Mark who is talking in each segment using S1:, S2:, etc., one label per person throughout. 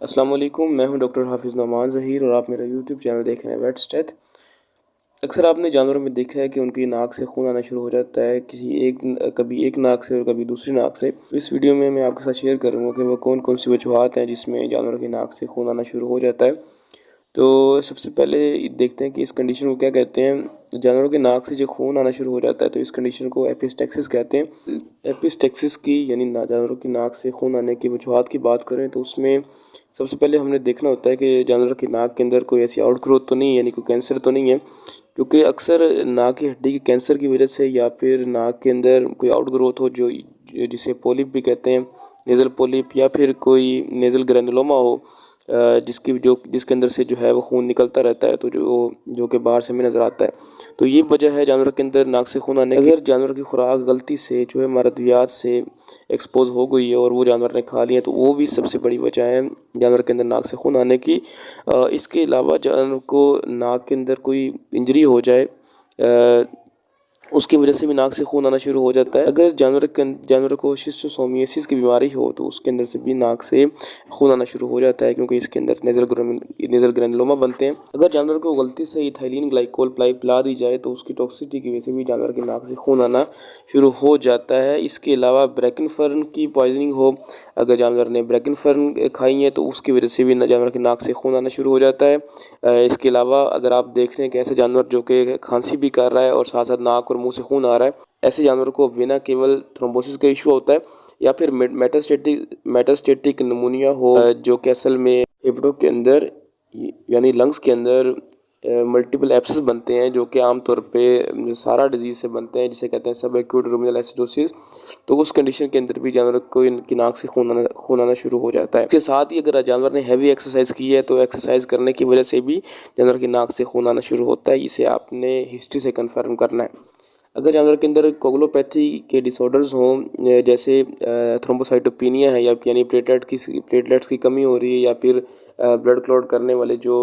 S1: अस्सलाम वालेकुम, मैं हूं डॉक्टर हाफिज़ नौमान ज़हीर और आप मेरा यूट्यूब चैनल देख रहे हैं वेट्स डेथ। अक्सर आपने जानवरों में देखा है कि उनकी नाक से खून आना शुरू हो जाता है, कभी एक नाक से और कभी दूसरी नाक से। तो इस वीडियो में मैं आपके साथ शेयर करूँगा कि वो कौन कौन सी वजूहात हैं जिसमें जानवरों की नाक से खून आना शुरू हो जाता है। तो सबसे पहले देखते हैं कि इस कंडीशन को क्या कहते हैं। जानवरों के नाक से जो खून आना शुरू हो जाता है तो इस कंडीशन को एपिस्टेक्सिस कहते हैं। एपिस्टेक्सिस की यानी जानवरों की नाक से खून आने की वजूहात की बात करें तो उसमें सबसे पहले हमने देखना होता है कि जानवर की नाक के अंदर कोई ऐसी आउट ग्रोथ तो नहीं है, यानी कोई कैंसर तो नहीं है, क्योंकि अक्सर नाक की हड्डी के कैंसर की वजह से या फिर नाक के अंदर कोई आउट ग्रोथ हो जो जिसे पोलिप भी कहते हैं, नेज़ल पोलिप, या फिर कोई नेज़ल ग्रैनुलोमा हो जिसके अंदर से जो है वो खून निकलता रहता है, तो जो कि बाहर से हमें नज़र आता है। तो ये वजह है जानवर के अंदर नाक से खून आने की। अगर जानवर की खुराक गलती से जो है मारदियात से एक्सपोज हो गई है और वो जानवर ने खा लिया तो वो भी सबसे बड़ी वजह है जानवर के अंदर नाक से खून आने की। इसके अलावा जानवर को नाक के अंदर कोई इंजरी हो जाए उसकी वजह से भी नाक से खून आना शुरू हो जाता है। अगर जानवर को शिस्टोसोमियासिस की बीमारी हो तो उसके अंदर से भी नाक से खून आना शुरू हो जाता है, क्योंकि इसके अंदर नेज़ल ग्रैनुलोमा बनते हैं। अगर जानवर को गलती से इथाइलिन ग्लाइकोल पिला दी जाए तो उसकी टॉक्सिसिटी की वजह से भी जानवर की नाक से खून आना शुरू हो जाता है। इसके अलावा ब्रेकिनफर्न की पॉइजनिंग हो, अगर जानवर ने ब्रेकिनफर्न खाई है तो उसकी वजह से भी जानवर की नाक से खून आना शुरू हो जाता है। इसके अलावा अगर आप देख रहे हैं कि ऐसे जानवर जो कि खांसी भी कर रहा है और साथ साथ नाक और मुंह से खून आ रहा है, ऐसे जानवर को बिना केवल थ्रोम्बोसिस का इशू होता है या फिर मेटास्टेटिक निमोनिया हो, जो कि असल में फेफड़ों के अंदर यानी लंग्स के अंदर मल्टीपल एब्सेस बनते हैं, जो कि आमतौर पे सारा डिजीज़ से बनते हैं, जिसे कहते हैं सब एक्यूट रुमिनल एसिडोसिस। तो उस कंडीशन के अंदर भी जानवर को इनकी नाक से खून आना शुरू हो जाता है। इसके साथ ही अगर जानवर ने हैवी एक्सरसाइज की है तो एक्सरसाइज करने की वजह से भी जानवर की नाक से खून आना शुरू होता है। इसे आपने हिस्ट्री से कन्फर्म करना है। अगर जानवर के अंदर कोगुलोपैथी के डिसऑर्डर्स हों, जैसे थ्रोम्बोसाइटोपिनिया है या यानी प्लेटलेट्स की कमी हो रही है, या फिर ब्लड क्लॉट करने वाले जो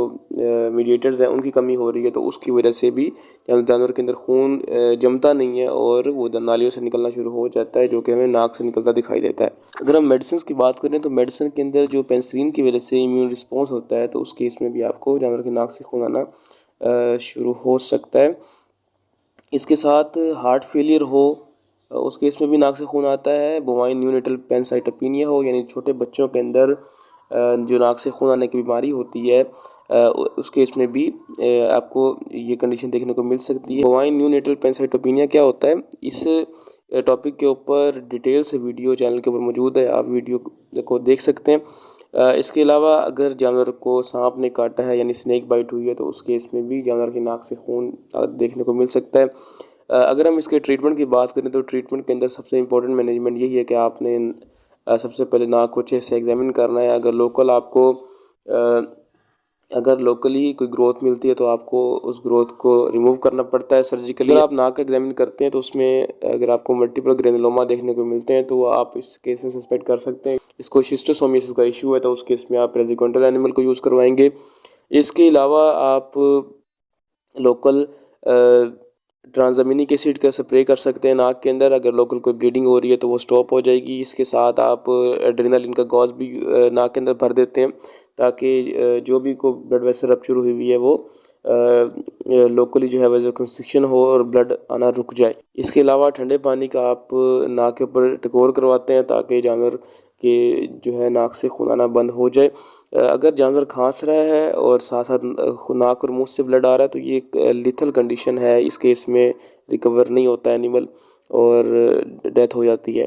S1: मीडिएटर्स हैं उनकी कमी हो रही है, तो उसकी वजह से भी जानवर के अंदर खून जमता नहीं है और वो नालियों से निकलना शुरू हो जाता है, जो कि हमें नाक से निकलता दिखाई देता है। अगर हम मेडिसिन की बात करें तो मेडिसिन के अंदर जो पेनिसिलिन की वजह से इम्यून रिस्पॉन्स होता है, तो उस केस में भी आपको जानवर की नाक से खून आना शुरू हो सकता है। इसके साथ हार्ट फेलियर हो, उस केस में भी नाक से खून आता है। बोवाइन न्यूनेटल पैनसाइटोपिनिया हो, यानी छोटे बच्चों के अंदर जो नाक से खून आने की बीमारी होती है, उस केस में भी आपको ये कंडीशन देखने को मिल सकती है। बोवाइन न्यूनेटल पैनसाइटोपिनिया क्या होता है, इस टॉपिक के ऊपर डिटेल से वीडियो चैनल के ऊपर मौजूद है, आप वीडियो को देख सकते हैं। इसके अलावा अगर जानवर को सांप ने काटा है यानी स्नेक बाइट हुई है तो उस केस में भी जानवर की नाक से खून देखने को मिल सकता है। अगर हम इसके ट्रीटमेंट की बात करें तो ट्रीटमेंट के अंदर सबसे इम्पोर्टेंट मैनेजमेंट यही है कि आपने सबसे पहले नाक को अच्छे से एग्जामिन करना है। अगर लोकली कोई ग्रोथ मिलती है तो आपको उस ग्रोथ को रिमूव करना पड़ता है सर्जिकली। अगर आप नाक का एग्जामिन करते हैं तो उसमें अगर आपको मल्टीपल ग्रेनुलोमा देखने को मिलते हैं तो आप इस केस में सस्पेक्ट कर सकते हैं इसको शिस्टोसोमियासिस का इशू है, तो उस केस में आप प्रेजिक्वेंटल एनिमल को यूज़ करवाएंगे। इसके अलावा आप लोकल ट्रांजामिनिक एसिड का स्प्रे कर सकते हैं नाक के अंदर। अगर लोकल कोई ब्लीडिंग हो रही है तो वो स्टॉप हो जाएगी। इसके साथ आप एड्रेनालिन का गॉज भी नाक के अंदर भर देते हैं, ताकि जो भी को ब्लड वेसल रप्चर हुई है वो लोकली जो है वैसे कंस्ट्रिक्शन हो और ब्लड आना रुक जाए। इसके अलावा ठंडे पानी का आप नाक के ऊपर टकोर करवाते हैं ताकि जानवर के जो है नाक से खून आना बंद हो जाए। अगर जानवर खांस रहा है और साथ साथ नाक और मुंह से ब्लड आ रहा है तो ये एक लिथल कंडीशन है। इस केस में रिकवर नहीं होता एनिमल और डेथ हो जाती है।